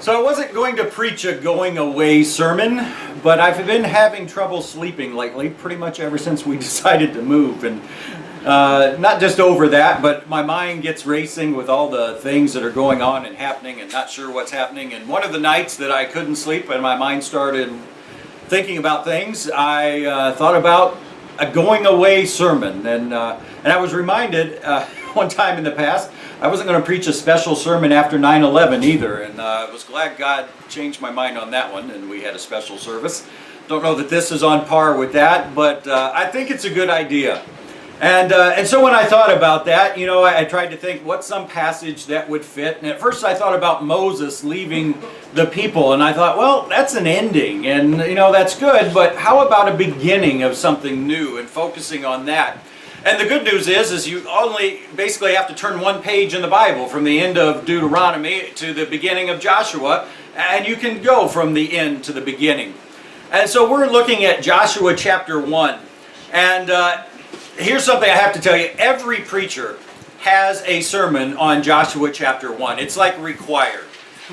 So I wasn't going to preach a going away sermon, but I've been having trouble sleeping lately, pretty much ever since we decided to move. And not just over that, but my mind gets racing with all the things that are going on and happening and not sure what's happening. And one of the nights that I couldn't sleep and my mind started thinking about things, I thought about a going away sermon. And I was reminded one time in the past, I wasn't going to preach a special sermon after 9/11 either, and I was glad God changed my mind on that one, and we had a special service. Don't know that this is on par with that, but I think it's a good idea. And so when I thought about that, you know, I tried to think what's some passage that would fit. And at first I thought about Moses leaving the people, and I thought, well, that's an ending, and you know, that's good, but how about a beginning of something new and focusing on that? And the good news is you only basically have to turn one page in the Bible from the end of Deuteronomy to the beginning of Joshua, and you can go from the end to the beginning. And so we're looking at Joshua chapter 1. And here's something I have to tell you. Every preacher has a sermon on Joshua chapter 1. It's like required.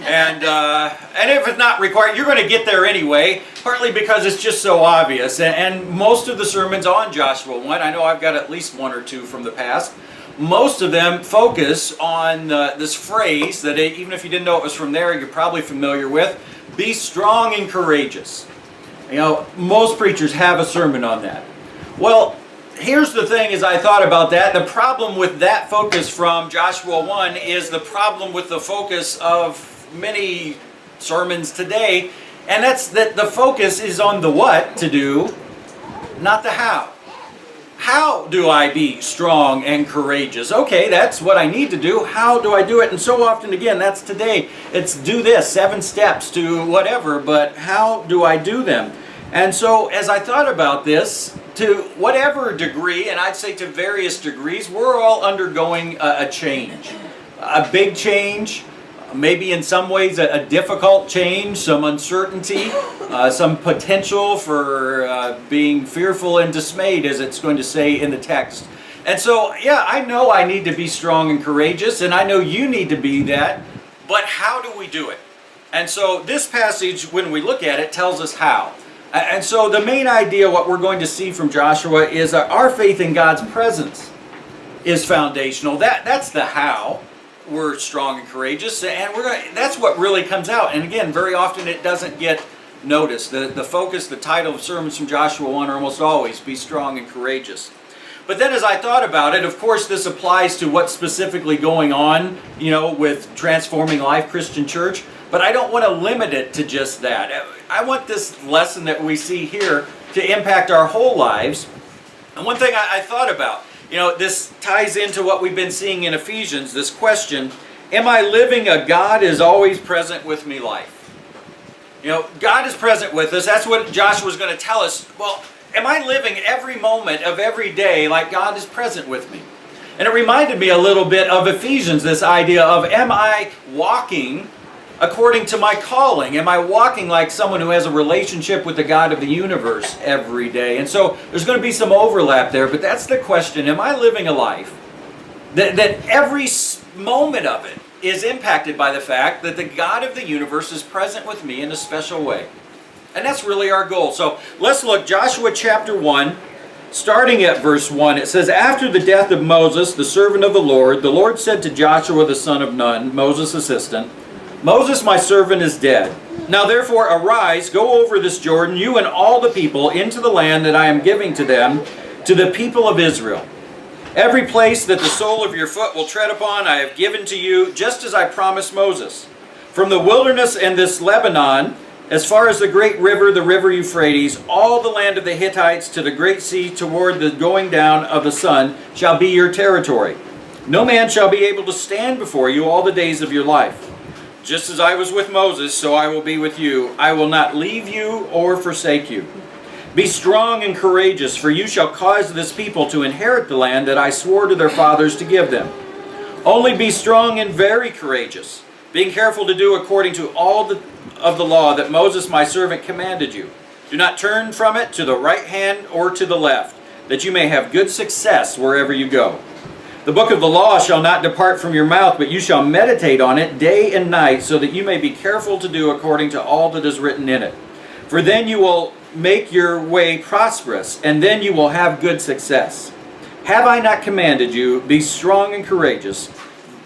And if it's not required, you're going to get there anyway, partly because it's just so obvious. And most of the sermons on Joshua 1, I know I've got at least one or two from the past, most of them focus on this phrase that even if you didn't know it was from there, you're probably familiar with, be strong and courageous. You know, most preachers have a sermon on that. Well, here's the thing as I thought about that. The problem with that focus from Joshua 1 is the problem with the focus of many sermons today, and that's that the focus is on the what to do, not the how. How do I be strong and courageous? Okay, that's what I need to do. How do I do it? And so often, again, that's today. It's do this, 7 steps to whatever, but how do I do them? And so as I thought about this, to whatever degree, and I'd say to various degrees, we're all undergoing a change. A big change, maybe in some ways a difficult change, some uncertainty, some potential for being fearful and dismayed, as it's going to say in the text. And so, yeah, I know I need to be strong and courageous, and I know you need to be that, but how do we do it? And so this passage, when we look at it, tells us how. And so the main idea, what we're going to see from Joshua, is our faith in God's presence is foundational. That's the how we're strong and courageous, and that's what really comes out. And again, very often it doesn't get noticed. The focus, the title of sermons from Joshua 1 are almost always be strong and courageous. But then as I thought about it, of course this applies to what's specifically going on, you know, with Transforming Life Christian Church. But I don't want to limit it to just that. I want this lesson that we see here to impact our whole lives. And one thing I thought about, you know, this ties into what we've been seeing in Ephesians, this question, am I living a God is always present with me life? You know, God is present with us. That's what Joshua's going to tell us. Well, am I living every moment of every day like God is present with me? And it reminded me a little bit of Ephesians, this idea of am I walking according to my calling? Am I walking like someone who has a relationship with the God of the universe every day? And so there's going to be some overlap there, but that's the question. Am I living a life that every moment of it is impacted by the fact that the God of the universe is present with me in a special way? And that's really our goal. So let's look, Joshua chapter 1, starting at verse 1. It says, after the death of Moses, the servant of the Lord said to Joshua the son of Nun, Moses' assistant, Moses, my servant, is dead. Now therefore arise, go over this Jordan, you and all the people, into the land that I am giving to them, to the people of Israel. Every place that the sole of your foot will tread upon, I have given to you, just as I promised Moses. From the wilderness and this Lebanon, as far as the great river, the river Euphrates, all the land of the Hittites to the great sea toward the going down of the sun shall be your territory. No man shall be able to stand before you all the days of your life. Just as I was with Moses, so I will be with you. I will not leave you or forsake you. Be strong and courageous, for you shall cause this people to inherit the land that I swore to their fathers to give them. Only be strong and very courageous, being careful to do according to all of the law that Moses my servant commanded you. Do not turn from it to the right hand or to the left, that you may have good success wherever you go. The book of the law shall not depart from your mouth, but you shall meditate on it day and night, so that you may be careful to do according to all that is written in it. For then you will make your way prosperous, and then you will have good success. Have I not commanded you, be strong and courageous?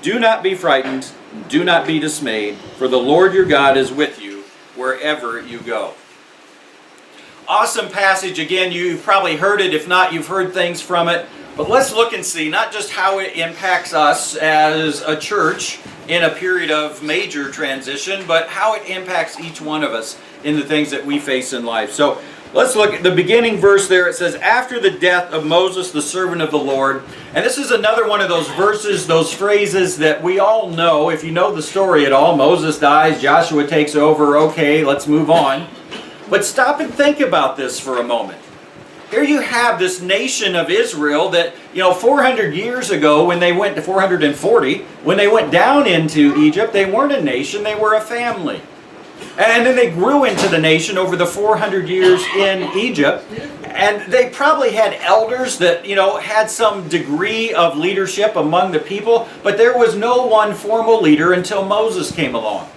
Do not be frightened, do not be dismayed, for the Lord your God is with you wherever you go. Awesome passage. Again, you've probably heard it. If not, you've heard things from it. But let's look and see not just how it impacts us as a church in a period of major transition, but how it impacts each one of us in the things that we face in life. So let's look at the beginning verse there. It says, after the death of Moses, the servant of the Lord. And this is another one of those verses, those phrases that we all know. If you know the story at all, Moses dies, Joshua takes over. Okay, let's move on. But stop and think about this for a moment. Here you have this nation of Israel that, 400 years ago when they went to 440, when they went down into Egypt, they weren't a nation, they were a family. And then they grew into the nation over the 400 years in Egypt. And they probably had elders that, had some degree of leadership among the people, but there was no one formal leader until Moses came along.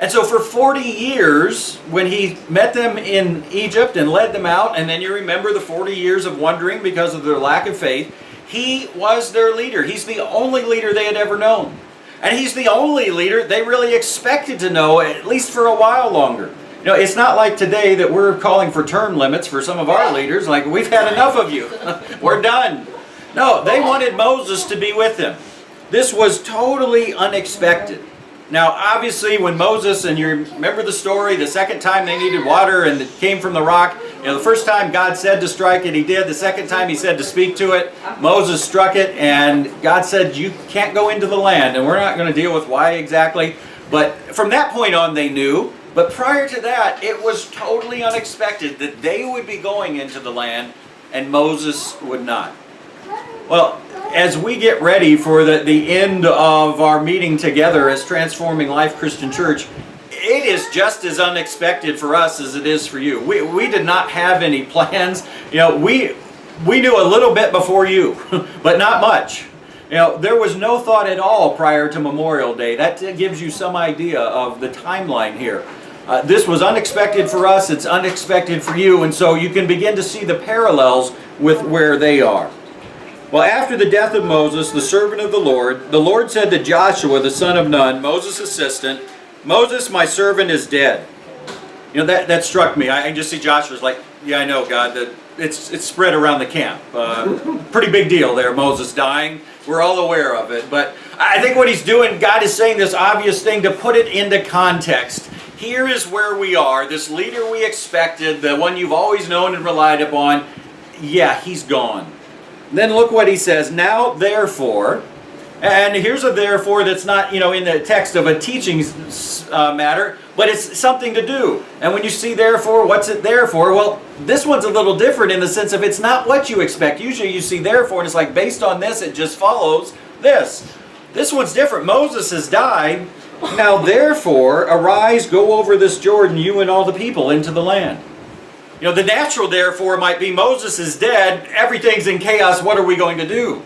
And so for 40 years, when he met them in Egypt and led them out, and then you remember the 40 years of wandering because of their lack of faith, he was their leader. He's the only leader they had ever known. And he's the only leader they really expected to know, at least for a while longer. It's not like today that we're calling for term limits for some of our leaders, like, we've had enough of you. We're done. No, they wanted Moses to be with them. This was totally unexpected. Now, obviously, when Moses, and you remember the story, the second time they needed water and it came from the rock, the first time God said to strike it, he did. The second time he said to speak to it, Moses struck it, and God said, you can't go into the land. And we're not going to deal with why exactly, but from that point on they knew. But prior to that, it was totally unexpected that they would be going into the land and Moses would not. Well, as we get ready for the end of our meeting together as Transforming Life Christian Church, it is just as unexpected for us as it is for you. We did not have any plans. We knew a little bit before you, but not much. There was no thought at all prior to Memorial Day. That gives you some idea of the timeline here. This was unexpected for us, it's unexpected for you, and so you can begin to see the parallels with where they are. Well, after the death of Moses, the servant of the Lord said to Joshua, the son of Nun, Moses' assistant, Moses, my servant, is dead. That struck me. I just see Joshua's like, yeah, I know, God, that it's spread around the camp. Pretty big deal there, Moses dying. We're all aware of it. But I think what he's doing, God is saying this obvious thing to put it into context. Here is where we are. This leader we expected, the one you've always known and relied upon, yeah, he's gone. Then look what he says, now therefore, and here's a therefore that's not, in the text of a teaching matter, but it's something to do. And when you see therefore, what's it there for? Well, this one's a little different in the sense of it's not what you expect. Usually you see therefore and it's like based on this, it just follows this. This one's different. Moses has died. Now therefore, arise, go over this Jordan, you and all the people, into the land. The natural therefore might be Moses is dead, everything's in chaos, what are we going to do?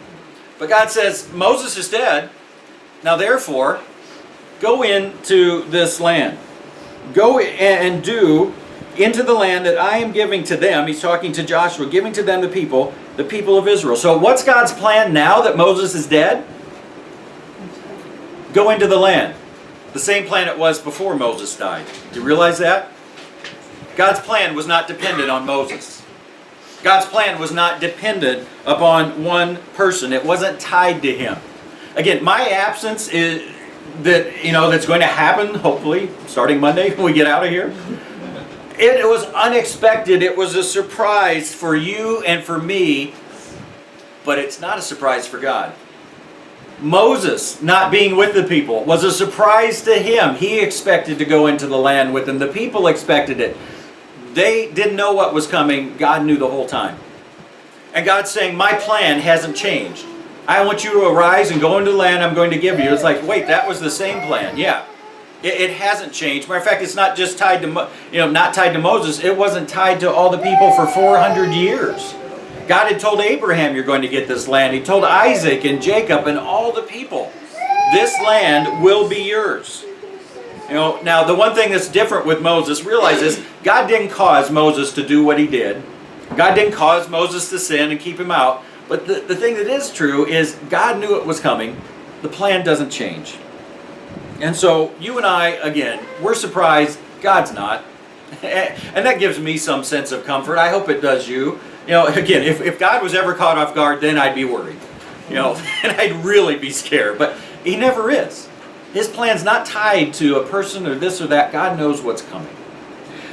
But God says, Moses is dead, now therefore, go into this land. Go and do into the land that I am giving to them. He's talking to Joshua, giving to them the people of Israel. So what's God's plan now that Moses is dead? Go into the land. The same plan it was before Moses died. Do you realize that? God's plan was not dependent on Moses. God's plan was not dependent upon one person. It wasn't tied to him. Again, my absence is that's going to happen, hopefully, starting Monday when we get out of here. It was unexpected. It was a surprise for you and for me, but it's not a surprise for God. Moses not being with the people was a surprise to him. He expected to go into the land with them. The people expected it. They didn't know what was coming. God knew the whole time. And God's saying, my plan hasn't changed. I want you to arise and go into the land I'm going to give you. It's like, wait, that was the same plan. Yeah. It hasn't changed. Matter of fact, it's not just tied to, not tied to Moses. It wasn't tied to all the people for 400 years. God had told Abraham, you're going to get this land. He told Isaac and Jacob and all the people, this land will be yours. You know, now the one thing that's different with Moses, realize this, God didn't cause Moses to do what he did. God didn't cause Moses to sin and keep him out. But the thing that is true is God knew it was coming. The plan doesn't change. And so you and I, again, we're surprised. God's not. And that gives me some sense of comfort. I hope it does you. You know, again, if God was ever caught off guard, then I'd be worried. You know, and I'd really be scared. But he never is. His plan's not tied to a person or this or that. God knows what's coming.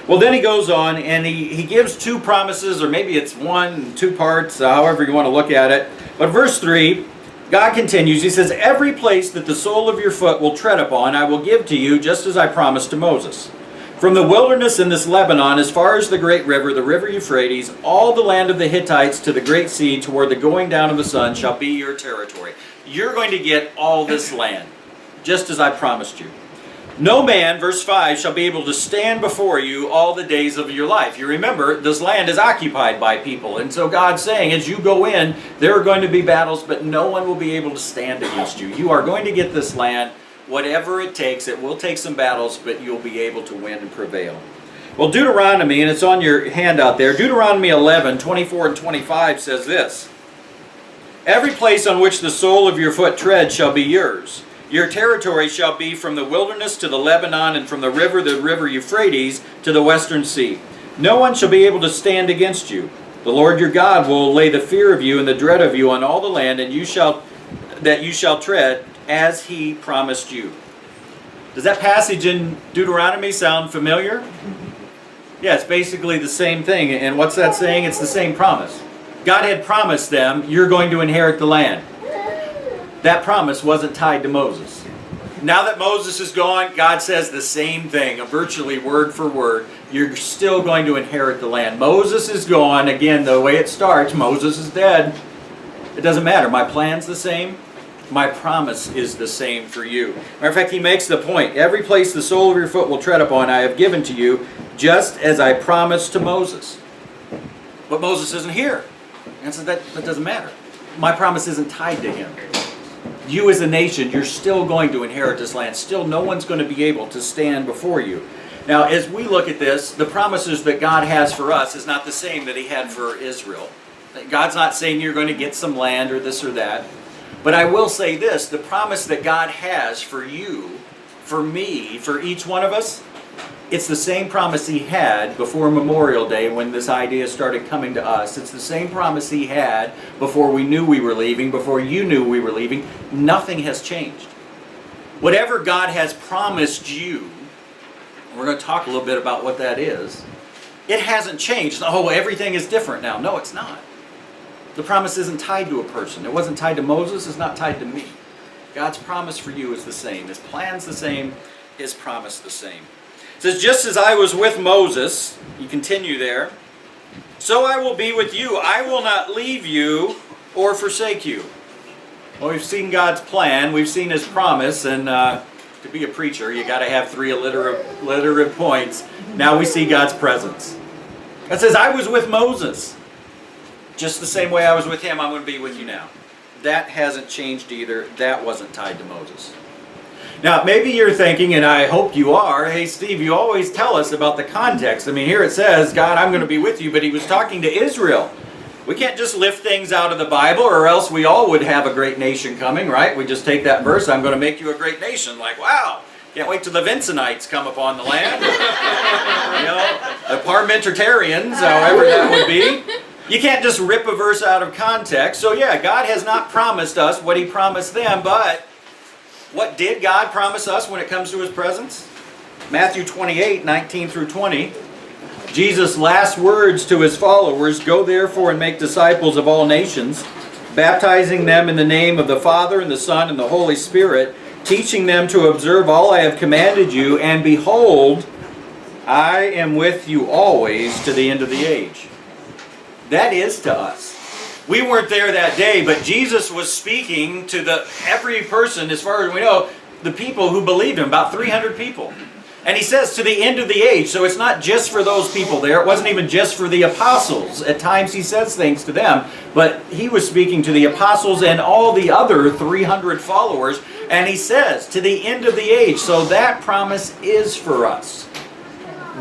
Well, then he goes on and he gives two promises, or maybe it's one, two parts, however you want to look at it. But verse 3, God continues. He says, every place that the sole of your foot will tread upon, I will give to you, just as I promised to Moses. From the wilderness in this Lebanon, as far as the great river, the river Euphrates, all the land of the Hittites to the great sea, toward the going down of the sun, shall be your territory. You're going to get all this land, just as I promised you. No man, verse 5, shall be able to stand before you all the days of your life. You remember, this land is occupied by people. And so God's saying, as you go in, there are going to be battles, but no one will be able to stand against you. You are going to get this land. Whatever it takes, it will take some battles, but you'll be able to win and prevail. Well, Deuteronomy, and it's on your handout there, Deuteronomy 11, 24 and 25 says this. Every place on which the sole of your foot treads shall be yours. Your territory shall be from the wilderness to the Lebanon, and from the river Euphrates, to the western sea. No one shall be able to stand against you. The Lord your God will lay the fear of you and the dread of you on all the land, and you shall tread as he promised you. Does that passage in Deuteronomy sound familiar? Yeah, it's basically the same thing. And what's that saying? It's the same promise. God had promised them, you're going to inherit the land. That promise wasn't tied to Moses. Now that Moses is gone, God says the same thing, virtually word for word. You're still going to inherit the land. Moses is gone. Again, the way it starts, Moses is dead. It doesn't matter. My plan's the same. My promise is the same for you. Matter of fact, he makes the point. Every place the sole of your foot will tread upon, I have given to you, just as I promised to Moses. But Moses isn't here. And so that doesn't matter. My promise isn't tied to him. You as a nation, you're still going to inherit this land. Still, no one's going to be able to stand before you. Now, as we look at this, the promises that God has for us is not the same that he had for Israel. God's not saying you're going to get some land or this or that. But I will say this, the promise that God has for you, for me, for each one of us, it's the same promise he had before Memorial Day when this idea started coming to us. It's the same promise he had before we knew we were leaving, before you knew we were leaving. Nothing has changed. Whatever God has promised you, we're going to talk a little bit about what that is, it hasn't changed. Oh, everything is different now. No, it's not. The promise isn't tied to a person. It wasn't tied to Moses. It's not tied to me. God's promise for you is the same. His plan's the same. His promise the same. It says, just as I was with Moses, you continue there, so I will be with you. I will not leave you or forsake you. Well, we've seen God's plan. We've seen his promise. And to be a preacher, you got to have three alliterative points. Now we see God's presence. It says, I was with Moses. Just the same way I was with him, I'm going to be with you now. That hasn't changed either. That wasn't tied to Moses. Now, maybe you're thinking, and I hope you are, hey, Steve, you always tell us about the context. I mean, here it says, God, I'm going to be with you, but he was talking to Israel. We can't just lift things out of the Bible, or else we all would have a great nation coming, right? We just take that verse, I'm going to make you a great nation. Like, wow, can't wait till the Vincentites come upon the land. You know, the Parliamentarians, however that would be. You can't just rip a verse out of context. So yeah, God has not promised us what he promised them, but what did God promise us when it comes to his presence? Matthew 28, 19 through 20. Jesus' last words to his followers, go therefore and make disciples of all nations, baptizing them in the name of the Father and the Son and the Holy Spirit, teaching them to observe all I have commanded you, and behold, I am with you always to the end of the age. That is to us. We weren't there that day, but Jesus was speaking to every person, as far as we know, the people who believed him, about 300 people. And he says to the end of the age. So it's not just for those people there. It wasn't even just for the apostles. At times he says things to them. But he was speaking to the apostles and all the other 300 followers. And he says to the end of the age. So that promise is for us.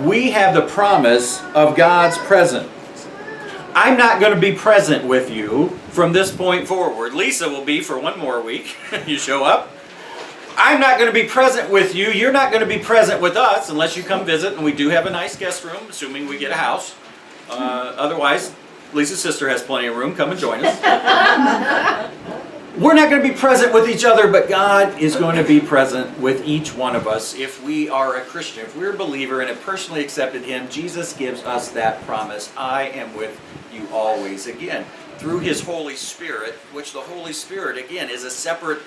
We have the promise of God's presence. I'm not going to be present with you from this point forward. Lisa will be for one more week. You show up. I'm not going to be present with you. You're not going to be present with us unless you come visit. And we do have a nice guest room, assuming we get a house. Otherwise, Lisa's sister has plenty of room. Come and join us. We're not going to be present with each other, but God is going to be present with each one of us if we are a Christian. If we're a believer and have personally accepted Him, Jesus gives us that promise. I am with you always. Again, through His Holy Spirit, which the Holy Spirit, again, is a separate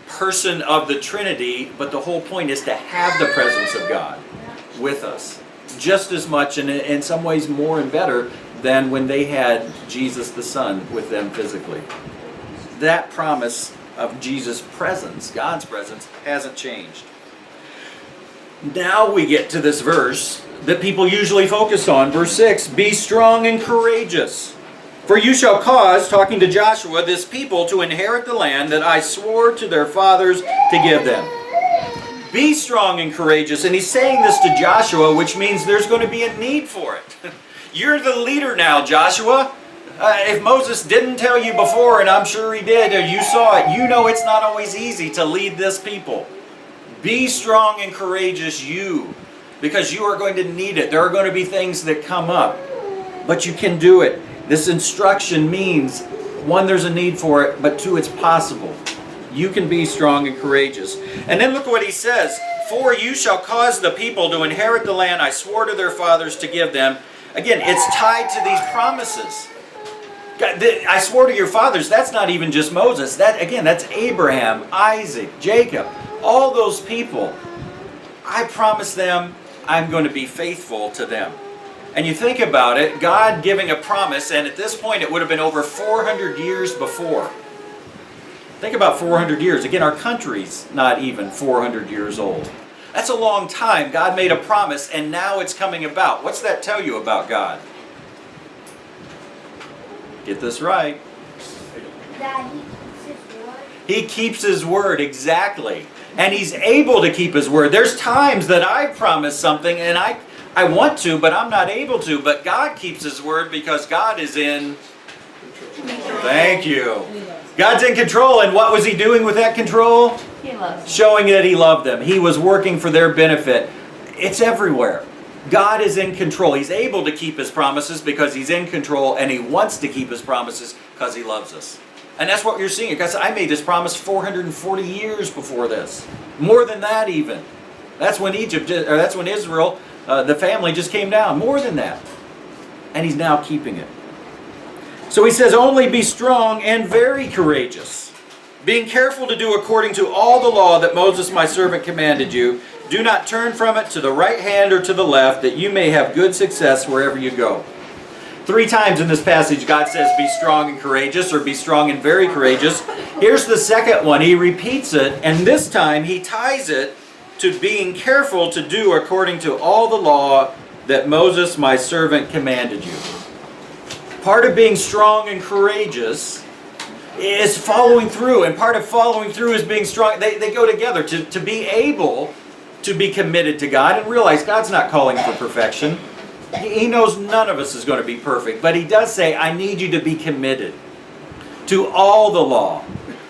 person of the Trinity, but the whole point is to have the presence of God with us. Just as much, and in some ways more and better, than when they had Jesus the Son with them physically. That promise of Jesus' presence, God's presence, hasn't changed. Now we get to this verse that people usually focus on. Verse 6, be strong and courageous. For you shall cause, talking to Joshua, this people to inherit the land that I swore to their fathers to give them. Be strong and courageous. And he's saying this to Joshua, which means there's going to be a need for it. You're the leader now, Joshua. If Moses didn't tell you before, and I'm sure he did, or you saw it, you know it's not always easy to lead this people. Be strong and courageous, you, because you are going to need it. There are going to be things that come up, but you can do it. This instruction means, one, there's a need for it, but two, it's possible. You can be strong and courageous. And then look what he says. For you shall cause the people to inherit the land I swore to their fathers to give them. Again, it's tied to these promises. I swore to your fathers, that's not even just Moses. That's Abraham, Isaac, Jacob, all those people. I promise them I'm going to be faithful to them. And you think about it, God giving a promise, and at this point it would have been over 400 years before. Think about 400 years. Again, our country's not even 400 years old. That's a long time. God made a promise, and now it's coming about. What's that tell you about God? Get this right. That He keeps His word. He keeps His word, exactly. And He's able to keep His word. There's times that I promise something and I want to, but I'm not able to. But God keeps His word because God is in... Thank you. God's in control. And what was He doing with that control? He loves them. Showing that He loved them. He was working for their benefit. It's everywhere. God is in control. He's able to keep His promises because He's in control, and He wants to keep His promises because He loves us. And that's what you're seeing. Because I made this promise 440 years before this. More than that even. That's when Israel, the family just came down. More than that. And He's now keeping it. So He says, only be strong and very courageous, being careful to do according to all the law that Moses my servant commanded you. Do not turn from it to the right hand or to the left, that you may have good success wherever you go. 3 times in this passage, God says, be strong and courageous, or be strong and very courageous. Here's the second one. He repeats it, and this time He ties it to being careful to do according to all the law that Moses, my servant, commanded you. Part of being strong and courageous is following through, and part of following through is being strong. They go together. To be able to be committed to God and realize God's not calling for perfection. He knows none of us is going to be perfect, but He does say, I need you to be committed to all the law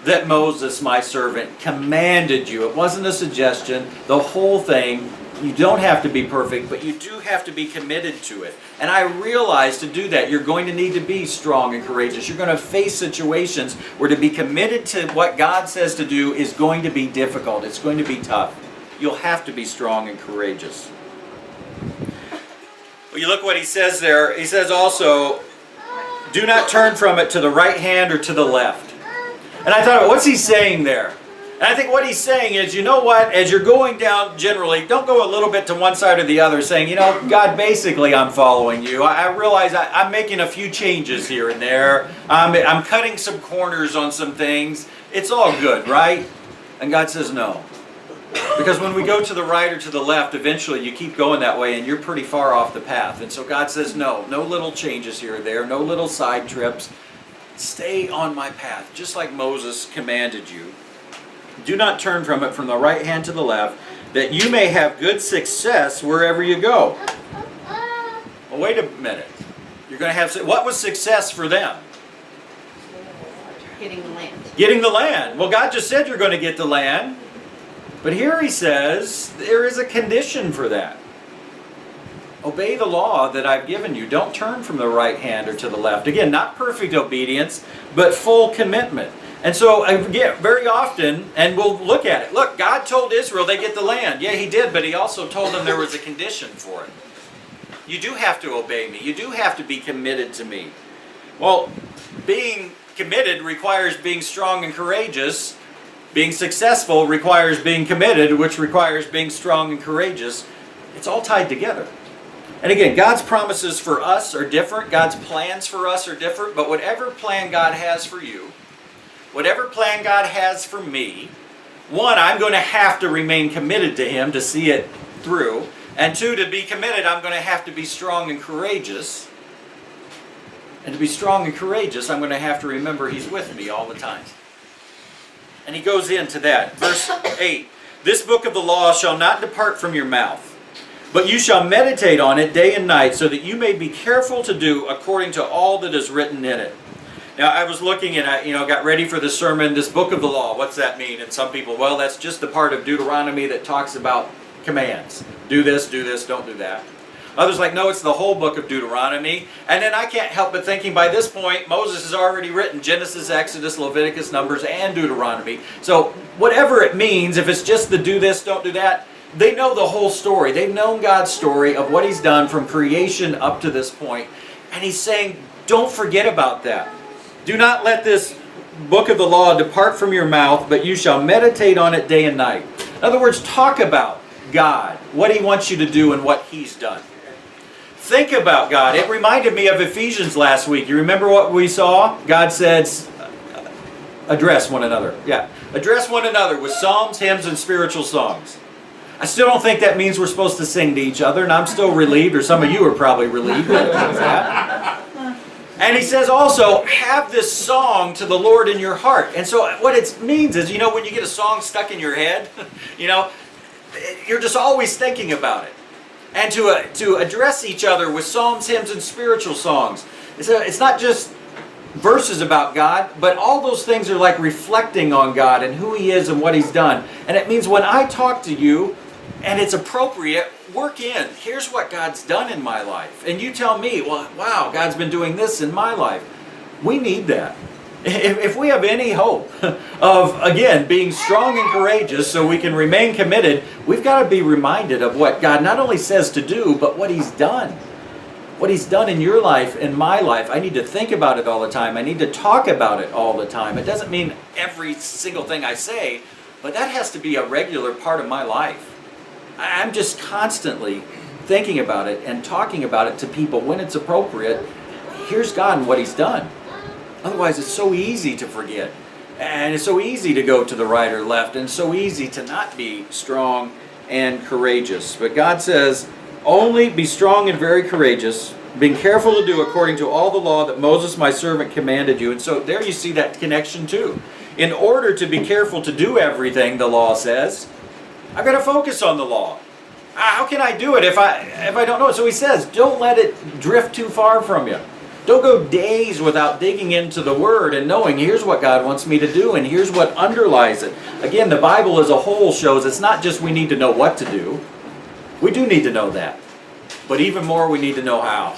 that Moses, my servant, commanded you. It wasn't a suggestion. The whole thing. You don't have to be perfect, but you do have to be committed to it. And I realize to do that, you're going to need to be strong and courageous. You're going to face situations where to be committed to what God says to do is going to be difficult. It's going to be tough. You'll have to be strong and courageous. Well, you look what he says there. He says also, do not turn from it to the right hand or to the left. And I thought, what's he saying there? And I think what he's saying is, you know what, as you're going down generally, don't go a little bit to one side or the other saying, you know, God, basically I'm following you. I realize I'm making a few changes here and there. I'm cutting some corners on some things. It's all good, right? And God says, no. Because when we go to the right or to the left, eventually you keep going that way and you're pretty far off the path. And so God says, no little changes here or there, no little side trips. Stay on my path, just like Moses commanded you. Do not turn from it from the right hand to the left, that you may have good success wherever you go. Well, wait a minute. You're going to have, what was success for them? Getting the land. Getting the land. Well, God just said you're going to get the land. But here he says there is a condition for that. Obey the law that I've given you. Don't turn from the right hand or to the left. Again, not perfect obedience, but full commitment. And so, again, very often, and we'll look at it. Look, God told Israel they get the land. Yeah, he did, but he also told them there was a condition for it. You do have to obey me. You do have to be committed to me. Well, being committed requires being strong and courageous. Being successful requires being committed, which requires being strong and courageous. It's all tied together. And again, God's promises for us are different. God's plans for us are different. But whatever plan God has for you, whatever plan God has for me, one, I'm going to have to remain committed to Him to see it through. And two, to be committed, I'm going to have to be strong and courageous. And to be strong and courageous, I'm going to have to remember He's with me all the time. And he goes into that. Verse 8. This book of the law shall not depart from your mouth, but you shall meditate on it day and night, so that you may be careful to do according to all that is written in it. Now, I was looking and I got ready for the sermon, this book of the law. What's that mean? And some people, well, that's just the part of Deuteronomy that talks about commands. Do this, don't do that. Others like, no, it's the whole book of Deuteronomy. And then I can't help but thinking by this point, Moses has already written Genesis, Exodus, Leviticus, Numbers, and Deuteronomy. So whatever it means, if it's just the do this, don't do that, they know the whole story. They've known God's story of what He's done from creation up to this point. And He's saying, don't forget about that. Do not let this book of the law depart from your mouth, but you shall meditate on it day and night. In other words, talk about God, what He wants you to do and what He's done. Think about God. It reminded me of Ephesians last week. You remember what we saw? God said, address one another. Yeah. Address one another with psalms, hymns, and spiritual songs. I still don't think that means we're supposed to sing to each other, and I'm still relieved, or some of you are probably relieved that that. And he says also, have this song to the Lord in your heart. And so what it means is, when you get a song stuck in your head, you're just always thinking about it. And to address each other with psalms, hymns, and spiritual songs. It's not just verses about God, but all those things are like reflecting on God and who He is and what He's done. And it means when I talk to you, and it's appropriate, work in, here's what God's done in my life. And you tell me, well, wow, God's been doing this in my life. We need that. If we have any hope of, again, being strong and courageous so we can remain committed, we've got to be reminded of what God not only says to do, but what He's done. What He's done in your life, in my life. I need to think about it all the time. I need to talk about it all the time. It doesn't mean every single thing I say, but that has to be a regular part of my life. I'm just constantly thinking about it and talking about it to people when it's appropriate. Here's God and what He's done. Otherwise, it's so easy to forget. And it's so easy to go to the right or left. And so easy to not be strong and courageous. But God says, only be strong and very courageous, being careful to do according to all the law that Moses my servant commanded you. And so there you see that connection too. In order to be careful to do everything the law says, I've got to focus on the law. How can I do it if I don't know it? So he says, don't let it drift too far from you. Don't go days without digging into the Word and knowing here's what God wants me to do and here's what underlies it. Again, the Bible as a whole shows it's not just we need to know what to do. We do need to know that. But even more, we need to know how.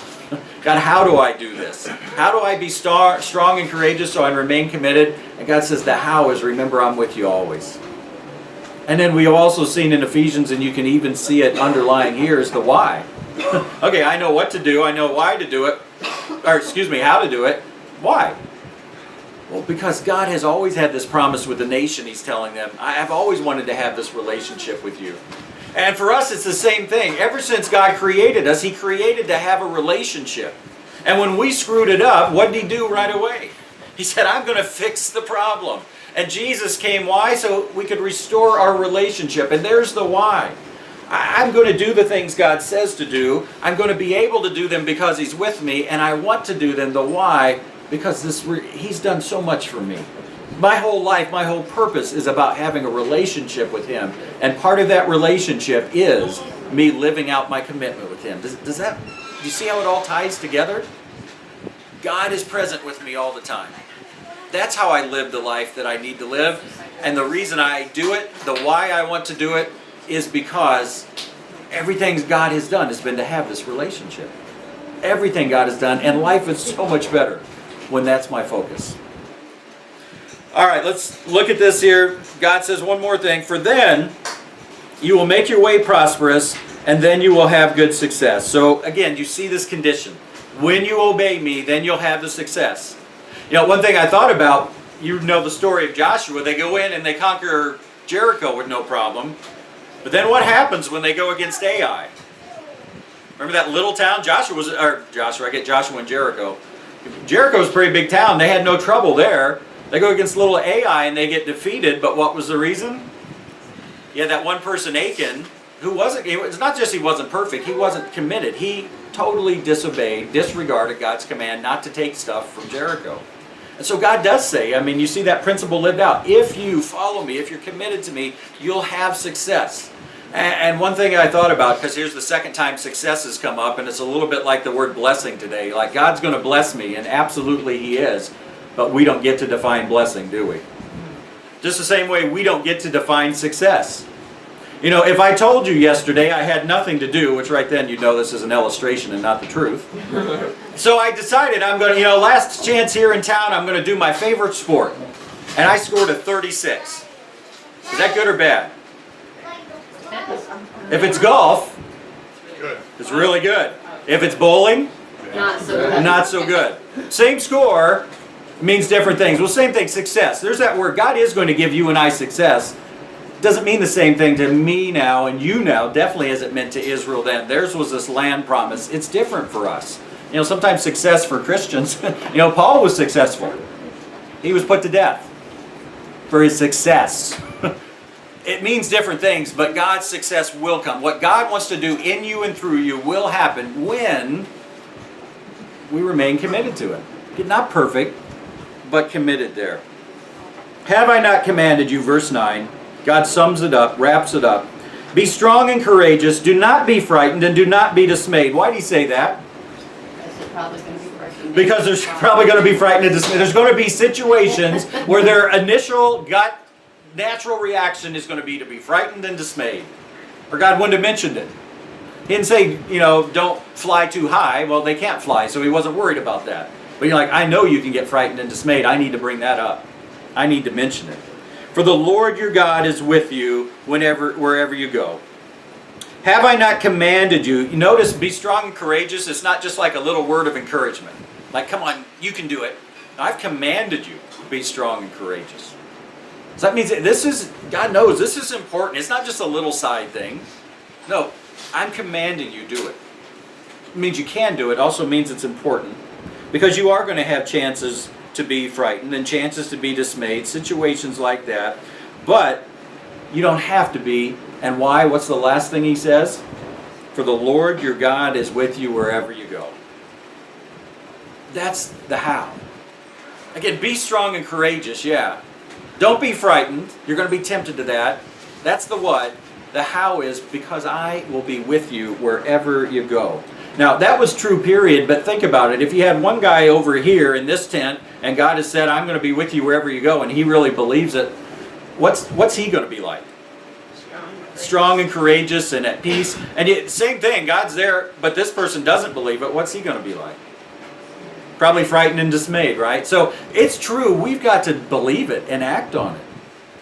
God, how do I do this? How do I be strong and courageous so I remain committed? And God says the how is remember I'm with you always. And then we have also seen in Ephesians, and you can even see it underlying here, is the why. Okay, I know what to do. I know why to do it. Or excuse me, how to do it. Why? Well, because God has always had this promise with the nation, He's telling them. I've always wanted to have this relationship with you. And for us, it's the same thing. Ever since God created us, He created to have a relationship. And when we screwed it up, what did He do right away? He said, I'm going to fix the problem. And Jesus came, why? So we could restore our relationship. And there's the why. I'm going to do the things God says to do. I'm going to be able to do them because He's with me. And I want to do them. The why? Because He's done so much for me. My whole life, my whole purpose is about having a relationship with Him. And part of that relationship is me living out my commitment with Him. Do you see how it all ties together? God is present with me all the time. That's how I live the life that I need to live. And the reason I do it, the why I want to do it, is because everything God has done has been to have this relationship. Everything God has done, and life is so much better when that's my focus. All right, let's look at this here. God says one more thing. For then you will make your way prosperous, and then you will have good success. So again, you see this condition. When you obey me, then you'll have the success. You know, one thing I thought about, you know the story of Joshua. They go in and they conquer Jericho with no problem. But then what happens when they go against Ai? Remember that little town? I get Joshua and Jericho. Jericho's a pretty big town. They had no trouble there. They go against little Ai and they get defeated. But what was the reason? Yeah, that one person, Achan, it's not just he wasn't perfect, he wasn't committed. He totally disregarded God's command not to take stuff from Jericho. And so God does say, you see that principle lived out. If you follow me, if you're committed to me, you'll have success. And one thing I thought about, because here's the second time success has come up, and it's a little bit like the word blessing today. Like God's going to bless me, and absolutely He is. But we don't get to define blessing, do we? Just the same way we don't get to define success. You know, if I told you yesterday I had nothing to do, which right then you'd know this is an illustration and not the truth. So I decided I'm going to, last chance here in town, I'm going to do my favorite sport. And I scored a 36. Is that good or bad? If it's golf, it's really good. If it's bowling, not so good. Same score means different things. Well, same thing, success. There's that word. God is going to give you and I success. Doesn't mean the same thing to me now and you now, definitely as it meant to Israel then. Theirs was this land promise. It's different for us. Sometimes success for Christians, Paul was successful. He was put to death for his success. It means different things, but God's success will come. What God wants to do in you and through you will happen when we remain committed to it. Not perfect, but committed there. Have I not commanded you, verse 9, God sums it up, wraps it up. Be strong and courageous. Do not be frightened and do not be dismayed. Why did He say that? Because there's probably going to be frightened and dismayed. There's going to be situations where their initial gut natural reaction is going to be frightened and dismayed. Or God wouldn't have mentioned it. He didn't say, don't fly too high. Well, they can't fly, so He wasn't worried about that. But you're like, I know you can get frightened and dismayed. I need to bring that up. I need to mention it. For the Lord your God is with you wherever you go. Have I not commanded you? You notice, be strong and courageous. It's not just like a little word of encouragement. Like, come on, you can do it. I've commanded you to be strong and courageous. So that means God knows this is important. It's not just a little side thing. No, I'm commanding you do it. It means you can do it. It also means it's important. Because you are going to have chances to be frightened and chances to be dismayed, situations like that. But you don't have to be. And why? What's the last thing He says? For the Lord your God is with you wherever you go. That's the how. Again, be strong and courageous, yeah. Don't be frightened. You're going to be tempted to that. That's the what. The how is because I will be with you wherever you go. Now, that was true, period, but think about it. If you had one guy over here in this tent, and God has said, I'm going to be with you wherever you go, and he really believes it, what's he going to be like? Strong and courageous and at peace. And yet, same thing, God's there, but this person doesn't believe it. What's he going to be like? Probably frightened and dismayed, right? So, it's true, we've got to believe it and act on it.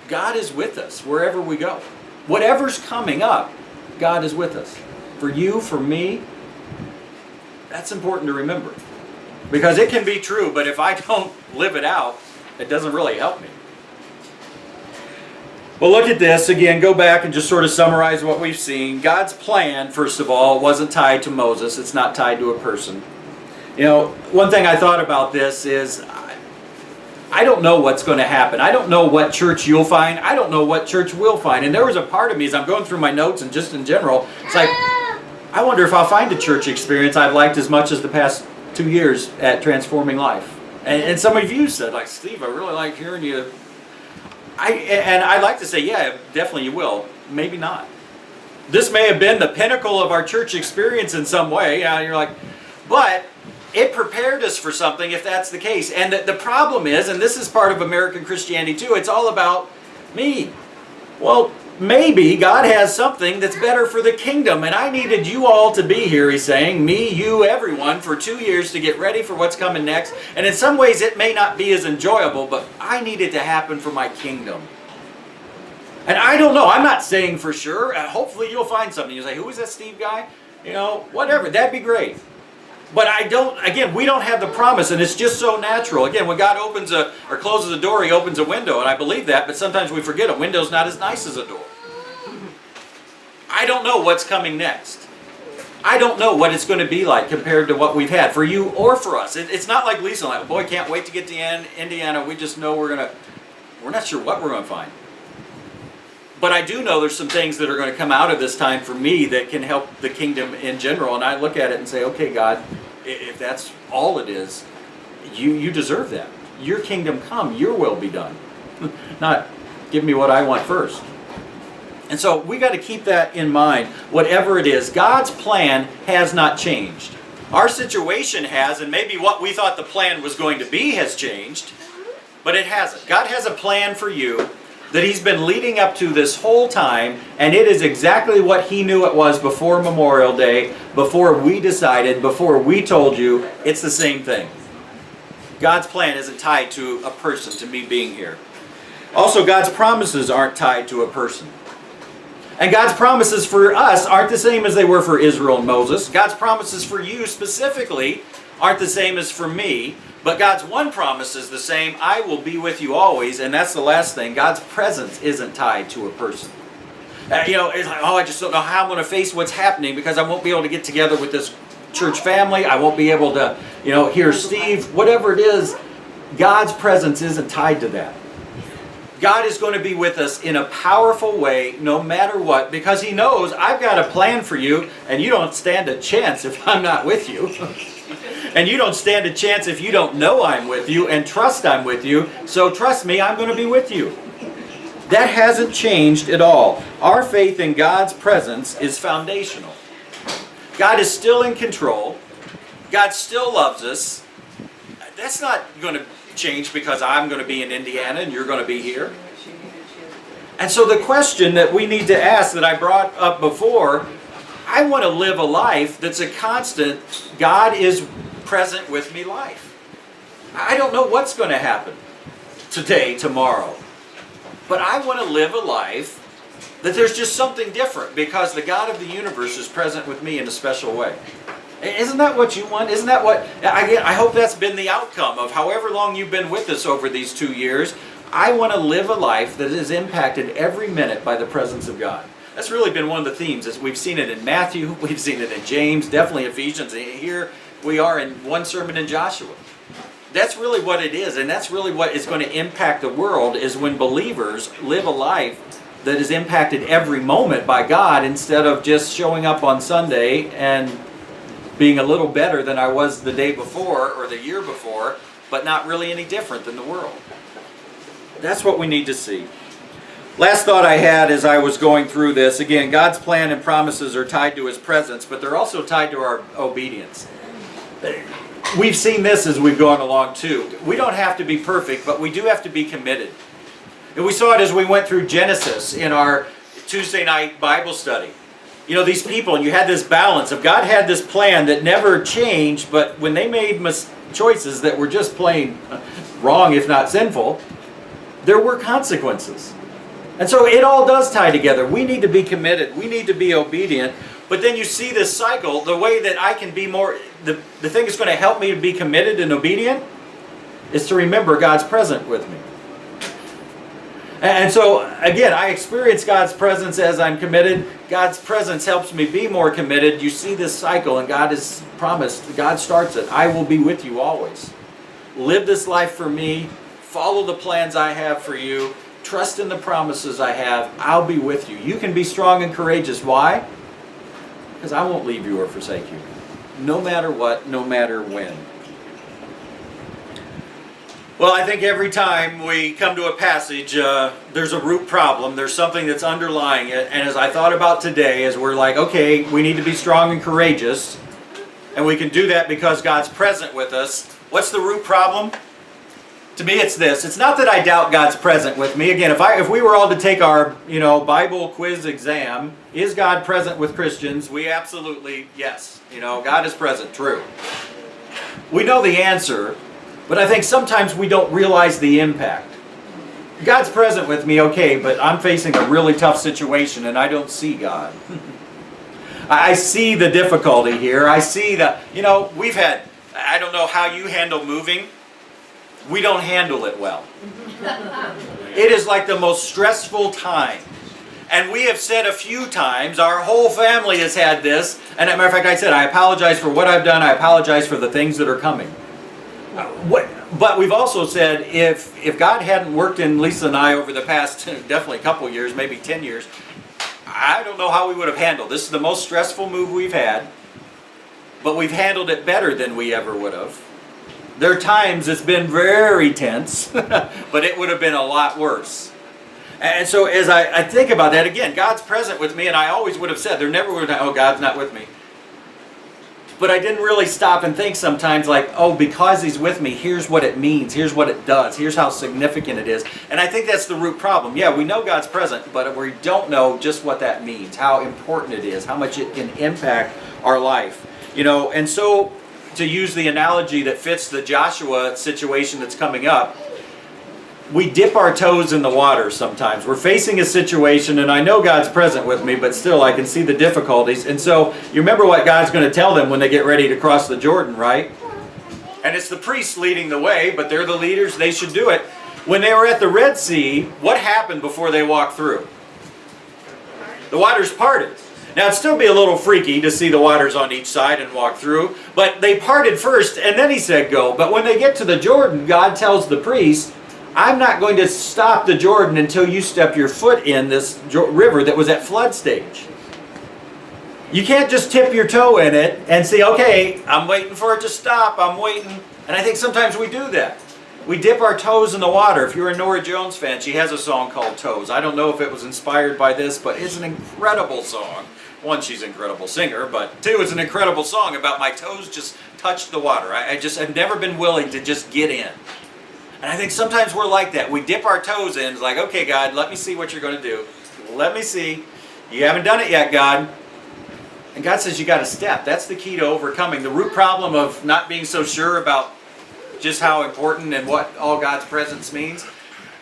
God is with us wherever we go. Whatever's coming up, God is with us. For you, for me, that's important to remember. Because it can be true, but if I don't live it out, it doesn't really help me. Well, look at this. Again, go back and just sort of summarize what we've seen. God's plan, first of all, wasn't tied to Moses. It's not tied to a person. You know, one thing I thought about this is, I don't know what's going to happen. I don't know what church you'll find. I don't know what church we'll find. And there was a part of me as I'm going through my notes and just in general, it's like, I wonder if I'll find a church experience I've liked as much as the past 2 years at Transforming Life. And some of you said, like, Steve, I really like hearing you. And I'd like to say, yeah, definitely you will. Maybe not. This may have been the pinnacle of our church experience in some way. You're like, but it prepared us for something if that's the case. And the problem is, and this is part of American Christianity too, it's all about me. Well, maybe God has something that's better for the kingdom, and I needed you all to be here, he's saying, me, you, everyone, for 2 years to get ready for what's coming next. And in some ways it may not be as enjoyable, but I need it to happen for my kingdom. And I don't know, I'm not saying for sure. Hopefully you'll find something. You say, who is that Steve guy? You know, whatever, that'd be great. But we don't have the promise, and it's just so natural. Again, when God opens or closes a door, he opens a window, and I believe that, but sometimes we forget a window's not as nice as a door. I don't know what's coming next. I don't know what it's going to be like compared to what we've had, for you or for us. It's not like Lisa and I, boy, can't wait to get to Indiana. We just know we're not sure what we're going to find. But I do know there's some things that are going to come out of this time for me that can help the kingdom in general. And I look at it and say, okay, God, if that's all it is, you deserve that. Your kingdom come, your will be done. Not give me what I want first. And so we got to keep that in mind. Whatever it is, God's plan has not changed. Our situation has, and maybe what we thought the plan was going to be has changed, but it hasn't. God has a plan for you that he's been leading up to this whole time, and it is exactly what he knew it was before Memorial Day, before we decided, before we told you. It's the same thing. God's plan isn't tied to a person, to me being here. Also, God's promises aren't tied to a person. And God's promises for us aren't the same as they were for Israel and Moses. God's promises for you specifically aren't the same as for me. But God's one promise is the same. I will be with you always. And that's the last thing. God's presence isn't tied to a person. It's like, I just don't know how I'm going to face what's happening because I won't be able to get together with this church family. I won't be able to, hear Steve. Whatever it is, God's presence isn't tied to that. God is going to be with us in a powerful way no matter what, because he knows I've got a plan for you, and you don't stand a chance if I'm not with you. And you don't stand a chance if you don't know I'm with you and trust I'm with you. So trust me, I'm going to be with you. That hasn't changed at all. Our faith in God's presence is foundational. God is still in control. God still loves us. That's not going to change because I'm going to be in Indiana and you're going to be here. And so the question that we need to ask that I brought up before, I want to live a life that's a constant, God is present with me life. I don't know what's going to happen today, tomorrow. But I want to live a life that there's just something different because the God of the universe is present with me in a special way. Isn't that what you want? Isn't that what, I hope that's been the outcome of however long you've been with us over these 2 years. I want to live a life that is impacted every minute by the presence of God. That's really been one of the themes. As we've seen it in Matthew, we've seen it in James, definitely Ephesians. Here we are in one sermon in Joshua. That's really what it is, and that's really what is going to impact the world, is when believers live a life that is impacted every moment by God instead of just showing up on Sunday and being a little better than I was the day before or the year before, but not really any different than the world. That's what we need to see. Last thought I had as I was going through this, again, God's plan and promises are tied to his presence, but they're also tied to our obedience. We've seen this as we've gone along too. We don't have to be perfect, but we do have to be committed. And we saw it as we went through Genesis in our Tuesday night Bible study. These people, and you had this balance of God had this plan that never changed, but when they made choices that were just plain wrong, if not sinful, there were consequences. And so it all does tie together. We need to be committed. We need to be obedient. But then you see this cycle, the way that I can be more, the thing that's going to help me to be committed and obedient is to remember God's present with me. And so, again, I experience God's presence as I'm committed. God's presence helps me be more committed. You see this cycle, and God has promised, God starts it. I will be with you always. Live this life for me, Follow the plans I have for you. Trust in the promises I have. I'll be with you. You can be strong and courageous. Why? Because I won't leave you or forsake you. No matter what, no matter when. Well, I think every time we come to a passage, there's a root problem. There's something that's underlying it. And as I thought about today, as we're like, okay, we need to be strong and courageous. And we can do that because God's present with us. What's the root problem? To me, it's this. It's not that I doubt God's present with me. Again, if we were all to take our, Bible quiz exam, is God present with Christians? We absolutely, yes. God is present, true. We know the answer, but I think sometimes we don't realize the impact. God's present with me, okay, but I'm facing a really tough situation and I don't see God. I see the difficulty here. I see we've had, I don't know how you handle moving. We don't handle it well. It is like the most stressful time. And we have said a few times, our whole family has had this, and as a matter of fact, I said, I apologize for what I've done, I apologize for the things that are coming. But we've also said, if God hadn't worked in Lisa and I over the past, definitely a couple years, maybe 10 years, I don't know how we would have handled. This is the most stressful move we've had, but we've handled it better than we ever would have. There are times it's been very tense, but it would have been a lot worse. And so as I think about that, again, God's present with me, and I always would have said, there never would have been, oh, God's not with me. But I didn't really stop and think sometimes like, oh, because He's with me, here's what it means, here's what it does, here's how significant it is. And I think that's the root problem. Yeah, we know God's present, but we don't know just what that means, how important it is, how much it can impact our life. And so, to use the analogy that fits the Joshua situation that's coming up, we dip our toes in the water sometimes. We're facing a situation, and I know God's present with me, but still I can see the difficulties. And so, you remember what God's going to tell them when they get ready to cross the Jordan, right? And it's the priests leading the way, but they're the leaders, they should do it. When they were at the Red Sea, what happened before they walked through? The waters parted. Now, it'd still be a little freaky to see the waters on each side and walk through, but they parted first, and then He said go. But when they get to the Jordan, God tells the priests, I'm not going to stop the Jordan until you step your foot in this river that was at flood stage. You can't just tip your toe in it and say, okay, I'm waiting for it to stop, I'm waiting. And I think sometimes we do that. We dip our toes in the water. If you're a Norah Jones fan, she has a song called Toes. I don't know if it was inspired by this, but it's an incredible song. One, she's an incredible singer, but two, it's an incredible song about my toes just touched the water. I've never been willing to just get in. And I think sometimes we're like that. We dip our toes in. It's like, okay, God, let me see what you're going to do. Let me see. You haven't done it yet, God. And God says you got to step. That's the key to overcoming the root problem of not being so sure about just how important and what all God's presence means.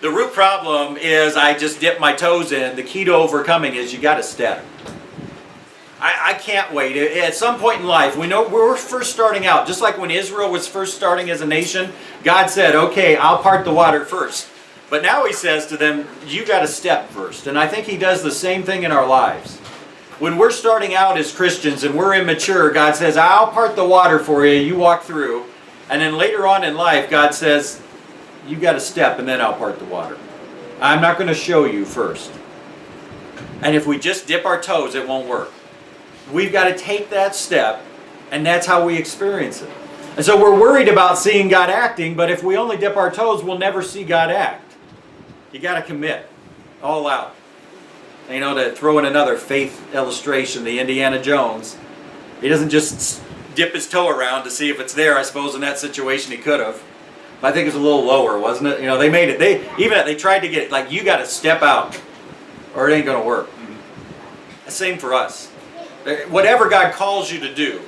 The root problem is I just dip my toes in. The key to overcoming is you got to step. I can't wait. At some point in life, we know we're first starting out. Just like when Israel was first starting as a nation, God said, okay, I'll part the water first. But now He says to them, you got to step first. And I think He does the same thing in our lives. When we're starting out as Christians and we're immature, God says, I'll part the water for you, you walk through. And then later on in life, God says, you got to step and then I'll part the water. I'm not going to show you first. And if we just dip our toes, it won't work. We've got to take that step, and that's how we experience it. And so we're worried about seeing God acting, but if we only dip our toes, we'll never see God act. You got to commit, all out. To throw in another faith illustration, the Indiana Jones, he doesn't just dip his toe around to see if it's there. I suppose in that situation he could have. But I think it was a little lower, wasn't it? They made it. They tried to get it, like, you got to step out, or it ain't going to work. The same for us. Whatever God calls you to do,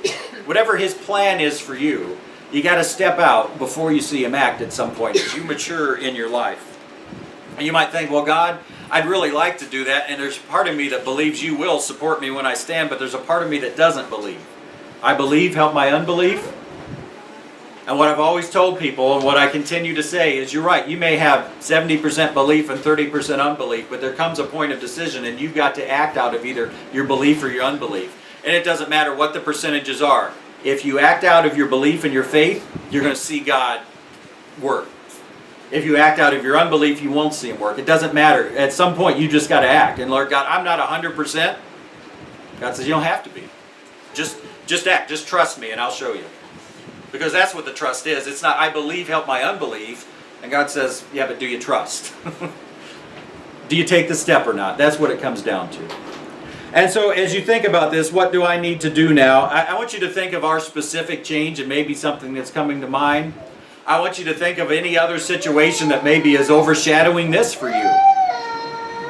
whatever His plan is for you, you got to step out before you see Him act at some point as you mature in your life. And you might think, well, God, I'd really like to do that, and there's a part of me that believes you will support me when I stand, but there's a part of me that doesn't believe. I believe, help my unbelief. And what I've always told people, and what I continue to say, is you're right, you may have 70% belief and 30% unbelief, but there comes a point of decision, and you've got to act out of either your belief or your unbelief. And it doesn't matter what the percentages are. If you act out of your belief and your faith, you're going to see God work. If you act out of your unbelief, you won't see him work. It doesn't matter. At some point, you just got to act. And Lord God, I'm not 100%. God says, you don't have to be. Just act. Just trust me, and I'll show you. Because that's what the trust is. It's not, I believe, help my unbelief. And God says, yeah, but do you trust? Do you take the step or not? That's what it comes down to. And so as you think about this, what do I need to do now? I want you to think of our specific change and maybe something that's coming to mind. I want you to think of any other situation that maybe is overshadowing this for you.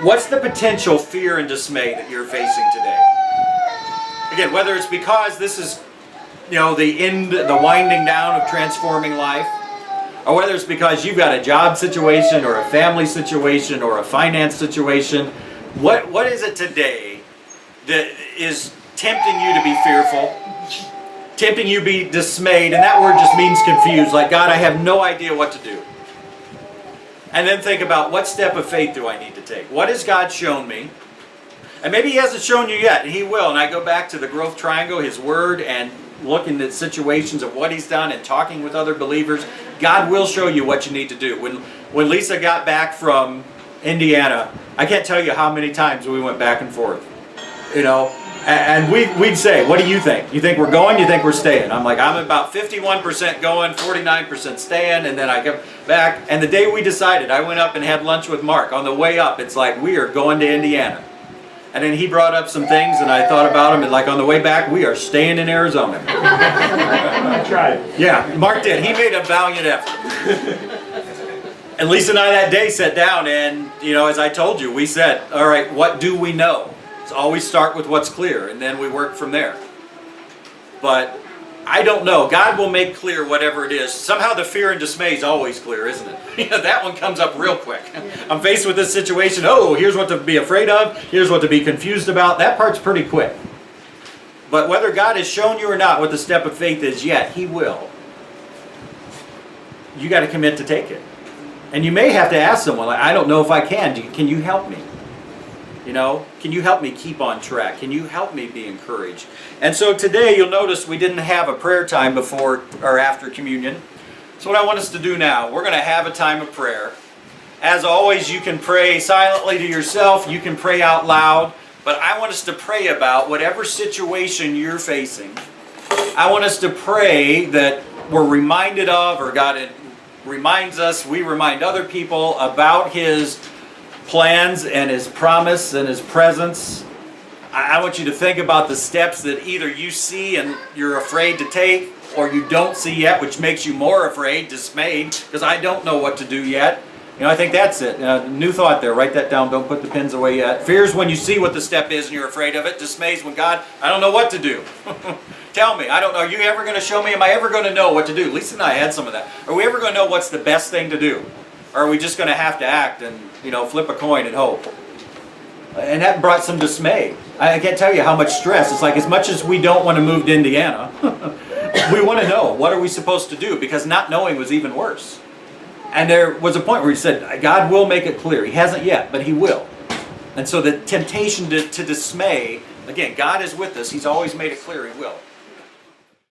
What's the potential fear and dismay that you're facing today? Again, whether it's because this is, the end, the winding down of transforming life, or whether it's because you've got a job situation or a family situation or a finance situation, what is it today that is tempting you to be fearful? Tempting you to be dismayed, and that word just means confused, like, God, I have no idea what to do. And then think about, what step of faith do I need to take? What has God shown me? And maybe He hasn't shown you yet, and He will. And I go back to the growth triangle, His Word, and looking at situations of what He's done and talking with other believers. God will show you what you need to do. When Lisa got back from Indiana, I can't tell you how many times we went back and forth. And we'd say, what do you think? You think we're going? You think we're staying? I'm like, I'm about 51% going, 49% staying, and then I come back. And the day we decided, I went up and had lunch with Mark. On the way up, it's like, we are going to Indiana. And then he brought up some things, and I thought about them, and like on the way back, we are staying in Arizona. I tried. Yeah, Mark did. He made a valiant effort. And Lisa and I that day sat down, and, as I told you, we said, all right, what do we know? Always start with what's clear, and then we work from there. But I don't know. God will make clear whatever it is. Somehow the fear and dismay is always clear, isn't it? That one comes up real quick. I'm faced with this situation. Oh, here's what to be afraid of. Here's what to be confused about. That part's pretty quick. But whether God has shown you or not what the step of faith is yet, He will. You got to commit to take it. And you may have to ask someone, like, I don't know if I can. Can you help me? Can you help me keep on track? Can you help me be encouraged? And so today you'll notice we didn't have a prayer time before or after communion. So what I want us to do now, we're going to have a time of prayer. As always, you can pray silently to yourself. You can pray out loud. But I want us to pray about whatever situation you're facing. I want us to pray that we're reminded of, or God reminds us, we remind other people about His plans and His promise and His presence. I want you to think about the steps that either you see and you're afraid to take, or you don't see yet, which makes you more afraid, dismayed, because I don't know what to do yet. I think that's it. New thought there. Write that down. Don't put the pins away yet. Fears when you see what the step is and you're afraid of it. Dismays when God, I don't know what to do. Tell me. I don't know. Are you ever going to show me? Am I ever going to know what to do? Lisa and I had some of that. Are we ever going to know what's the best thing to do? Or are we just going to have to act and, flip a coin and hope? And that brought some dismay. I can't tell you how much stress. It's like, as much as we don't want to move to Indiana, we want to know, what are we supposed to do? Because not knowing was even worse. And there was a point where He said, God will make it clear. He hasn't yet, but He will. And so the temptation to dismay, again, God is with us. He's always made it clear He will.